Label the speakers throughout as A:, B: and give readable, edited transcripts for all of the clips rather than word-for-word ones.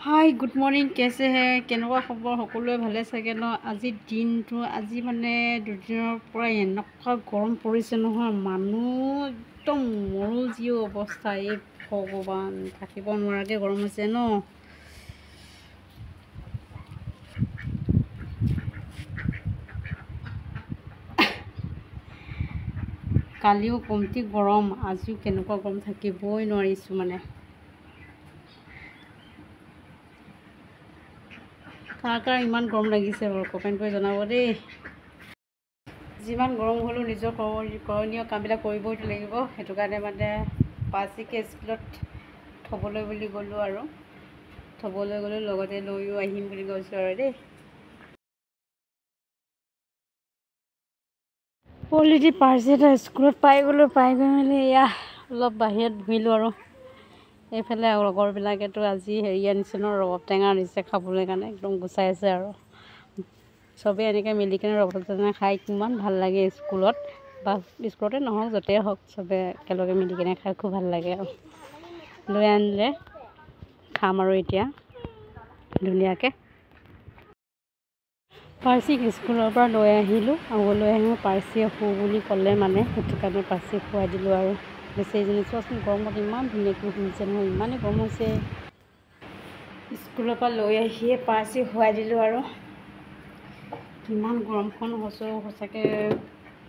A: hi good morning কেছে হে কেনেকুৱা খবৰ সকলোৱে ভালে চাগে ন আজিৰ দিনটো আজি মানে দুদিনৰ পৰা এনেকুৱা গৰম পৰিছে নহয় মানুহ একদম মৰো যি অৱস্থা এই ভগৱান থাকিব নোৱাৰাকৈ গৰম হৈছে ন কালিও কমতি গৰম আজিও কেনেকুৱা গৰম থাকিবই নোৱাৰিছোঁ মানে কাৰ ইমান গৰম লাগিছে বাৰু কমেণ্ট কৰি জনাব দেই যিমান গৰম হ'লেও নিজৰ কৰণীয় কামবিলাক কৰিবইতো লাগিব সেইটো কাৰণে মানে পাৰ্চিকে স্কুলত থ'বলৈ বুলি গ'লোঁ আৰু থ'বলৈ গ'লোঁ লগতে লৈও আহিম বুলি কৈছোঁ আৰু দেই অলৰেডি পাৰ্চি এটা স্কুলত পাই গ'লোঁ পাই গৈ মেলি এয়া অলপ বাহিৰত ঘূৰিলোঁ আৰু এইফালে লগৰবিলাকেতো আজি হেৰি আনিছে ন ৰবাব টেঙা আনিছে খাবলৈ কাৰণে একদম গুচাই আছে আৰু চবেই এনেকৈ মিলি কিনে ৰবাব টেঙা খাই কিমান ভাল লাগে স্কুলত বা স্কুলতে নহওক য'তেই হওক চবে একেলগে মিলি কিনে খাই খুব ভাল লাগে আৰু লৈ আনিলে খাম আৰু এতিয়া ধুনীয়াকৈ পাৰ্চিক স্কুলৰ পৰা লৈ আহিলোঁ আগলৈ আহিলোঁ পাৰ্চিয়ে শু বুলি ক'লে মানে সেইটো কাৰণে পাৰ্চিক খুৱাই দিলোঁ আৰু বেচেৰীজনী চোৱাচোন গৰমত ইমান ধুনীয়াকৈ শুনিছে নহয় ইমানেই গৰম হৈছে স্কুলৰ পৰা লৈ আহিয়ে পাৰ্চিক খুৱাই দিলোঁ আৰু কিমান গৰমখন হৈছোঁ সঁচাকৈ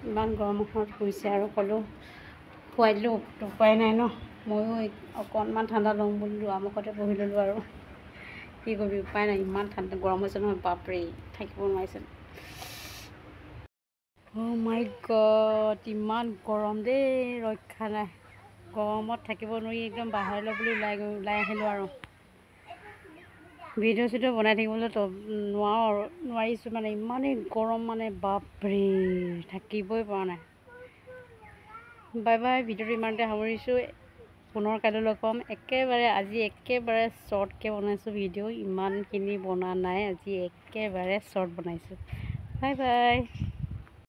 A: ইমান গৰমখনত শুইছে আৰু ক'লোঁ খুৱাই দিলোঁ উপায় নাই ন ময়ো অকণমান ঠাণ্ডা ল'ম বুলি দুৱাৰমুখতে বহি ল'লোঁ আৰু কি কৰিবি উপায় নাই ইমান ঠাণ্ডা গৰম হৈছে নহয় বাপৰে থাকিব নোৱাৰিছে অ' মাই গড ইমান গৰম দেই ৰক্ষা নাই গৰমত থাকিব নোৱাৰি একদম বাহিৰলৈ বুলি ওলাই আহিলোঁ আৰু ভিডিঅ' চিডিঅ' বনাই থাকিবলৈ নোৱাৰিছোঁ মানে ইমানেই গৰম মানে বাপৰে থাকিবই পৰা নাই বাই বাই ভিডিঅ'টো ইমানতে সামৰিছোঁ পুনৰ কাইলৈ লগ পাম আজি একেবাৰে শ্বৰ্টকৈ বনাইছোঁ ভিডিঅ' ইমানখিনি বনোৱা নাই আজি একেবাৰে শ্বৰ্ট বনাইছোঁ বাই বাই